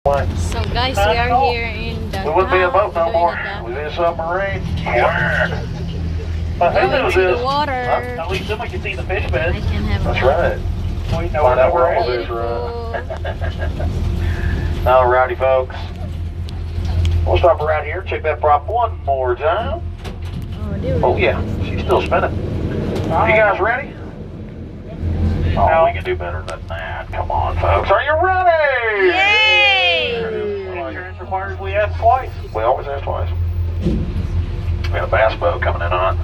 So guys, we are here in the We wouldn't be a boat no more. We'd be a submarine. Yeah. But who knows to this? the water. At least then we can see the fish beds. I can have That's a right. We know Find out where all we're this beautiful. is. Alrighty, folks. We'll stop right here. Check that prop one more time. Oh yeah, she's still spinning. You guys ready? Oh, we can do better than that. Come on, folks. Are you ready? Yay! Insurance requires we ask twice. We always ask twice. We got a bass boat coming in on it.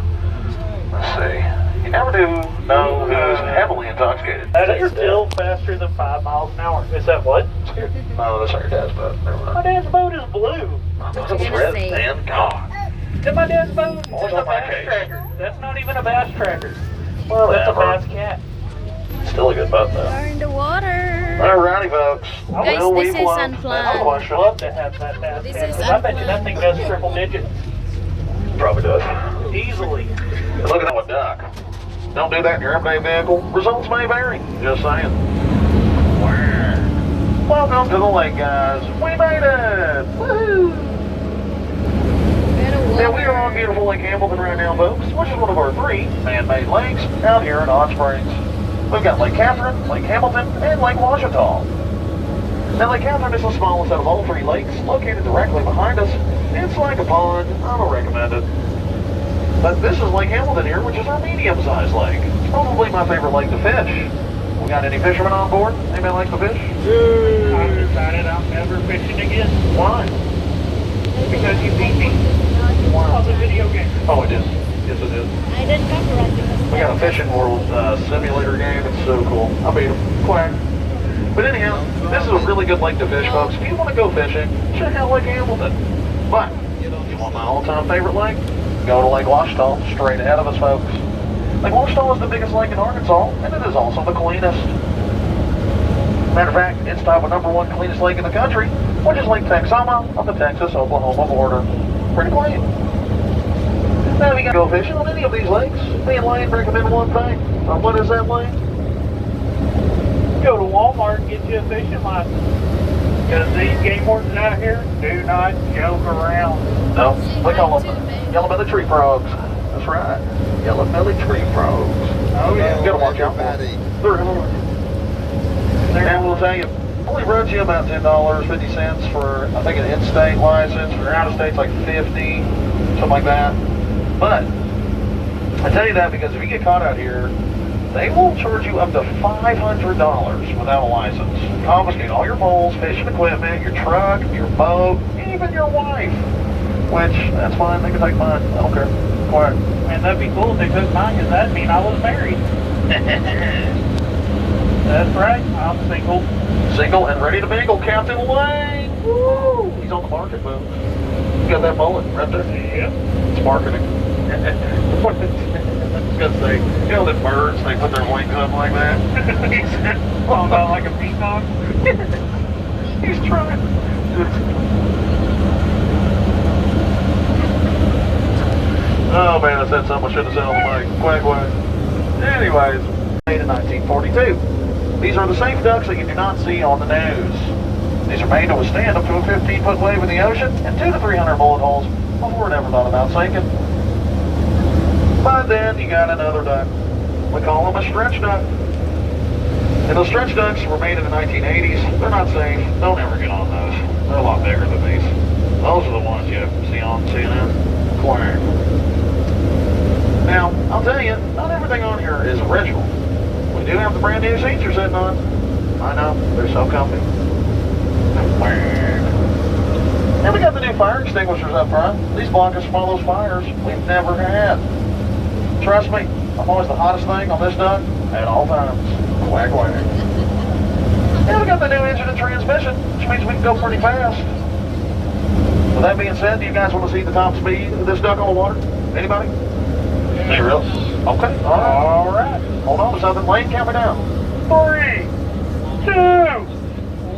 Let's see. You never do know who's heavily intoxicated. That is still faster than 5 miles an hour. Is that what? No, that's not your dad's boat. Never My mind. dad's boat is blue. It's red, man. God. Then my dad's boat is Always just a on my bass case. tracker. That's not even a bass tracker. Well, That's a whatever. bass cat. Still a good boat, though. We're in the water. Alrighty, folks. Guys, Will we this is float? unplanned. That's a question. I'd love to have that bass This cat. is 'Cause I bet you that unplanned. thing does triple digits. Probably does. Easily. Look at that duck. Don't do that in your everyday vehicle. Results may vary. Just saying. Welcome to the lake, guys. We made it! Woo! Now, we are on beautiful Lake Hamilton right now, folks, which is one of our 3 man-made lakes out here in Hot Springs. We've got Lake Catherine, Lake Hamilton, and Lake Washita. Now, Lake Catherine is the smallest out of all 3 lakes, located directly behind us. It's like a pond. I don't recommend it. But this is Lake Hamilton here, which is our medium-sized lake. It's probably my favorite lake to fish. We got any fishermen on board? Anybody like to fish? I've decided I'm never fishing again. Why? Because you beat me on the video game. Oh, it is. Yes, it is. I didn't copyright because We got a fishing world simulator game. It's so cool. I beat him. Quack. But anyhow, this is a really good lake to fish, folks. If you want to go fishing, check out Lake Hamilton. But, you want my all-time favorite lake? Go to Lake Washita, straight ahead of us, folks. Lake Washita is the biggest lake in Arkansas, and it is also the cleanest. Matter of fact, it's titled #1 cleanest lake in the country, which is Lake Texoma on the Texas-Oklahoma border. Pretty clean. Now, if you can go fishing on any of these lakes, me and Lane recommend one thing. What is that, Lane? Go to Walmart and get you a fishing license. Because these game wardens out here do not joke around. No, we call them yellow-bellied tree frogs. That's right, yellow-bellied tree frogs. Oh yeah. You gotta watch out for them. They're hard. And we'll tell you, only runs you about $10.50 for, I think, an in-state license. For out-of-state, it's like $50, something like that. But I tell you that because if you get caught out here, they will charge you up to $500 without a license. Confiscate all your poles, fishing equipment, your truck, your boat, even your wife. Which, that's fine, they can take mine. I don't care. Quiet. Man, that'd be cool if they took mine, because that'd mean I was married. That's right, I'm single. Single and ready to mingle, Captain Lane. Woo! He's on the market, boo. You got that mullet right there? Yep. It's marketing. I was gonna say, you know the birds, they put their wings up like that? Talking about like a peacock. He's trying. Oh man, I said something I shouldn't have said on the mic. Quack, quack. Anyways, made in 1942. These are the safe ducks that you do not see on the news. These are made to withstand up to a 15-foot wave in the ocean and 200 to 300 bullet holes before it ever thought about sinking. But then you got another duck. We call them a stretch duck. And those stretch ducks were made in the 1980s. They're not safe. Don't ever get on those. They're a lot bigger than these. Those are the ones you see on CNN. Quack. Now, I'll tell you, not everything on here is original. We do have the brand new seats you're sitting on. I know, they're so comfy. And we got the new fire extinguishers up front. These block us from all those fires we've never had. Trust me, I'm always the hottest thing on this duck at all times. Quack, quack. And we got the new engine and transmission, which means we can go pretty fast. With that being said, do you guys want to see the top speed of this duck on the water? Anybody? Hey, really? Okay, all right. Hold on to something. Lane, count me down. 3, 2,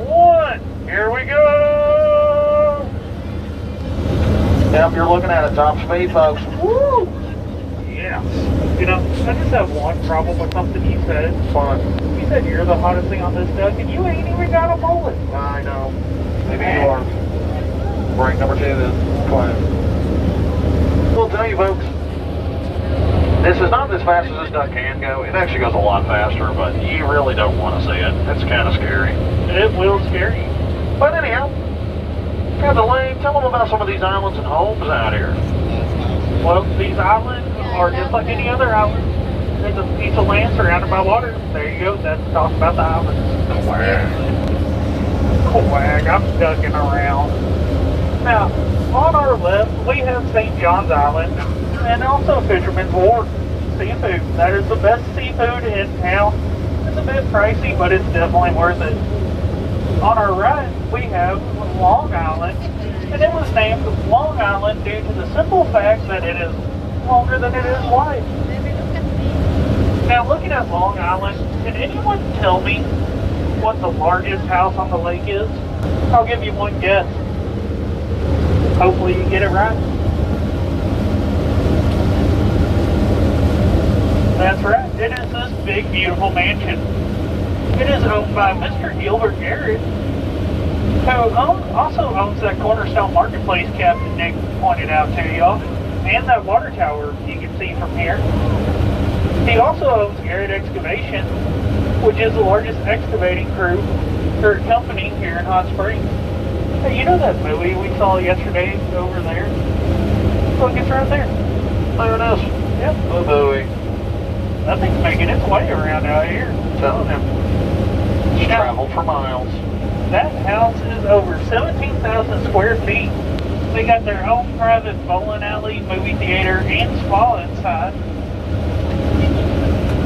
1. Here we go. Yep, you're looking at it, top speed, folks. Woo! Yes. You know, I just have one problem with something you said. Fun. You said you're the hottest thing on this duck, and you ain't even got a bullet. I know. Maybe you are. Break number 2 then. Quiet. We'll tell you folks, this is not as fast as this duck can go. It actually goes a lot faster, but you really don't want to see it. It's kind of scary. It will scare you. But anyhow, Captain Lane, tell them about some of these islands and homes out here. Well, these islands are just like any other island. There's a piece of land surrounded by water. There you go. That's talk about the island. Quag, I'm ducking around. Now, on our left, we have St. John's Island and also Fisherman's Wharf seafood. That is the best seafood in town. It's a bit pricey, but it's definitely worth it. On our right, we have Long Island, and it was named Long Island due to the simple fact that it is longer than it is wide. Now, looking at Long Island, can anyone tell me what the largest house on the lake is? I'll give you one guess. Hopefully you get it right. That's right. It is this big, beautiful mansion. It is owned by Mr. Gilbert Garrett, who also owns that Cornerstone Marketplace Captain Nick pointed out to y'all, and that water tower you can see from here. He also owns Garrett Excavation, which is the largest excavating crew or company here in Hot Springs. Hey, you know that movie we saw yesterday over there? Look, it's right there. There it is. Yep. The buoy. That thing's making its way around out here. Telling him. It's traveled for miles. That house is over 17,000 square feet. They got their own private bowling alley, movie theater, and spa inside.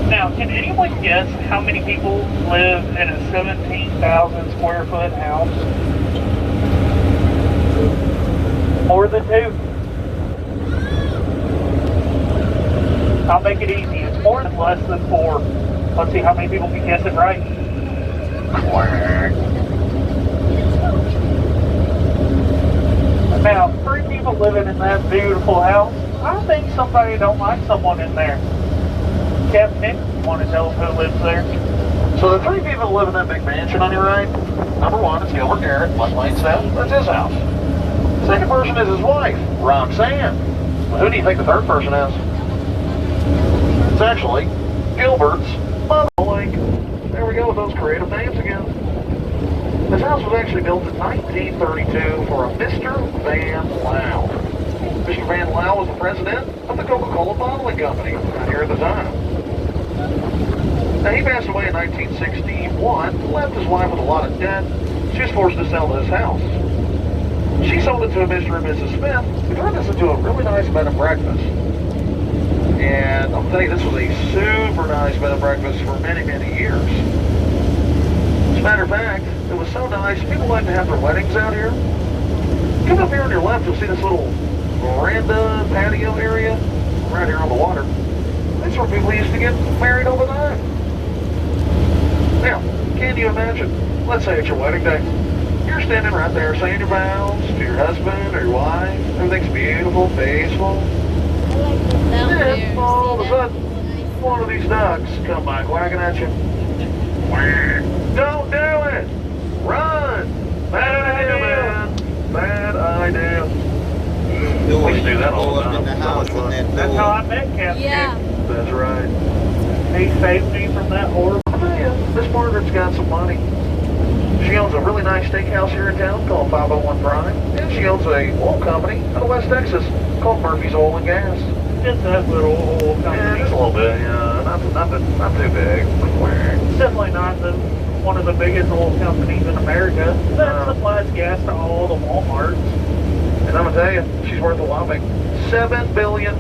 Now, can anyone guess how many people live in a 17,000 square foot house? More than 2. I'll make it easy. It's more than less than 4. Let's see how many people can guess it right. Now, 3 people living in that beautiful house. I think somebody don't like someone in there. Captain Nick, you want to tell them who lives there? So the 3 people that live in that big mansion on your right, number 1 is Gilbert Garrett, like Lane said. That's his house. Second person is his wife, Roxanne. Well, who do you think the third person is? It's actually Gilbert's mother. Like, there we go with those creative names again. This house was actually built in 1932 for a Mr. Van Lau. Mr. Van Lau was the president of the Coca-Cola bottling company out here at the time. Now, he passed away in 1961, left his wife with a lot of debt. She was forced to sell this house. She sold it to a Mr. and Mrs. Smith, who turned this into a really nice bed and breakfast. And I'll tell you, this was a super nice bed and breakfast for many, many years. As a matter of fact, it was so nice, people like to have their weddings out here. Come up here on your left, you'll see this little veranda patio area right here on the water. That's where people used to get married all the time. Now, can you imagine? Let's say it's your wedding day. You're standing right there saying your vows to your husband or your wife. Everything's beautiful, peaceful. Then, all of a sudden, one of these ducks come by quacking at you. Don't do it! Run! Bad idea, man! Bad idea. We used to do that all the time. So much fun. That's how I met Captain Yeah. Nick. That's right. He saved me from that horrible. Miss Margaret's got some money. She owns a really nice steakhouse here in town called 501 Prime, and she owns a oil company out of West Texas called Murphy's Oil and Gas. Just that little oil company. Yeah, just a little bit, yeah, not too big. It's definitely not one of the biggest oil companies in America. That supplies gas to all the Walmarts. And I'm gonna tell you, she's worth a whopping $7 billion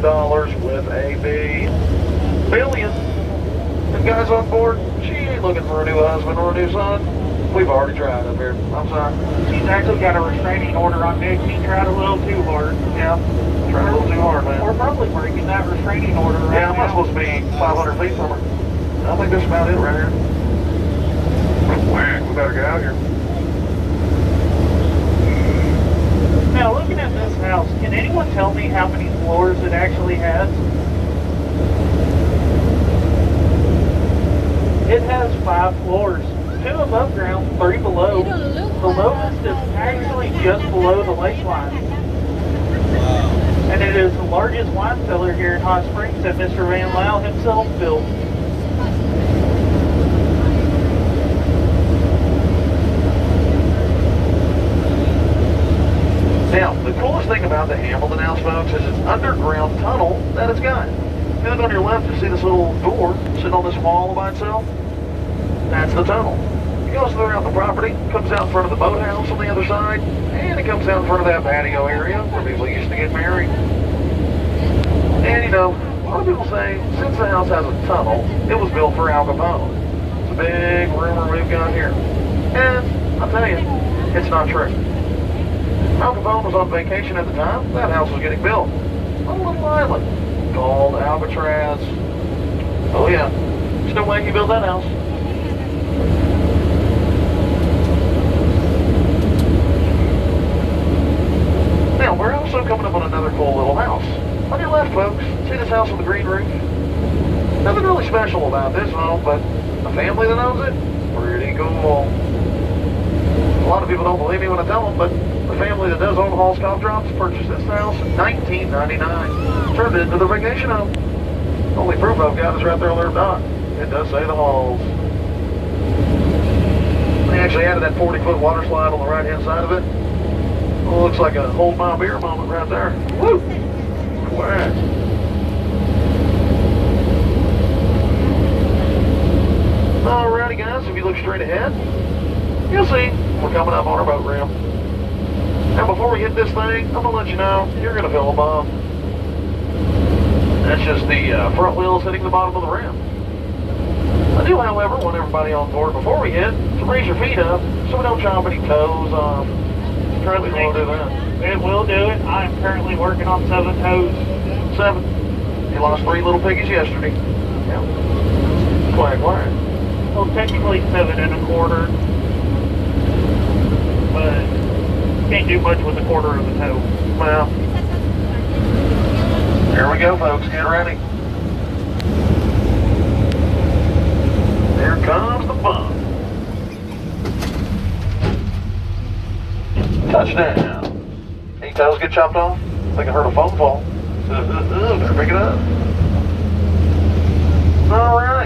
with a B. Billion. And guys on board, she ain't looking for a new husband or a new son. We've already tried up here. I'm sorry. She's actually got a restraining order on Nick. He tried a little too hard. Yeah, tried a little too hard, man. We're probably breaking that restraining order right Yeah, I'm not now. supposed to be 500 feet from her. I think that's about it right here. We better get out of here. Now, looking at this house, can anyone tell me how many floors it actually has? It has 5 floors. 2 above ground, 3 below. The lowest is actually just below the lake line. And it is the largest wine cellar here in Hot Springs that Mr. Van Lau himself built. Now, the coolest thing about the Hamilton House, folks, is its underground tunnel that it's got. If you look on your left, you see this little door sitting on this wall by itself. That's the tunnel. It goes throughout the property, comes out in front of the boathouse on the other side, and it comes out in front of that patio area where people used to get married. And you know, a lot of people say since the house has a tunnel, it was built for Al Capone. It's a big rumor we've got here. And I'll tell you, it's not true. Al Capone was on vacation at the time that house was getting built on a little island called Alcatraz. Oh yeah, there's no way he built that house. Now, we're also coming up on another cool little house. On your left, folks, see this house with the green roof? Nothing really special about this home, but the family that owns it, pretty cool. A lot of people don't believe me when I tell them, but the family that does own Hall's Cough Drops purchased this house in 1999. Turned it into their vacation home. The only proof I've got is right there on their dock. It does say the Halls. They actually added that 40-foot water slide on the right-hand side of it. Well, looks like a hold my beer moment right there. Woo! Quiet. Alrighty guys, if you look straight ahead, you'll see we're coming up on our boat ramp. Now before we hit this thing, I'm going to let you know, you're going to feel a bump. That's just the front wheels hitting the bottom of the ramp. I do, however, want everybody on board before we hit to raise your feet up so we don't chop any toes off. Currently will do that. It will do it. I am currently working on 7 toes. 7. You lost 3 little piggies yesterday. Yeah. Quiet. Well, technically 7 1/4. But can't do much with 1/4 of the toe. Well, here we go, folks. Get ready. Here comes the bump. Touchdown. Any toes get chopped off? I think I heard a phone call. Better pick it up. All right.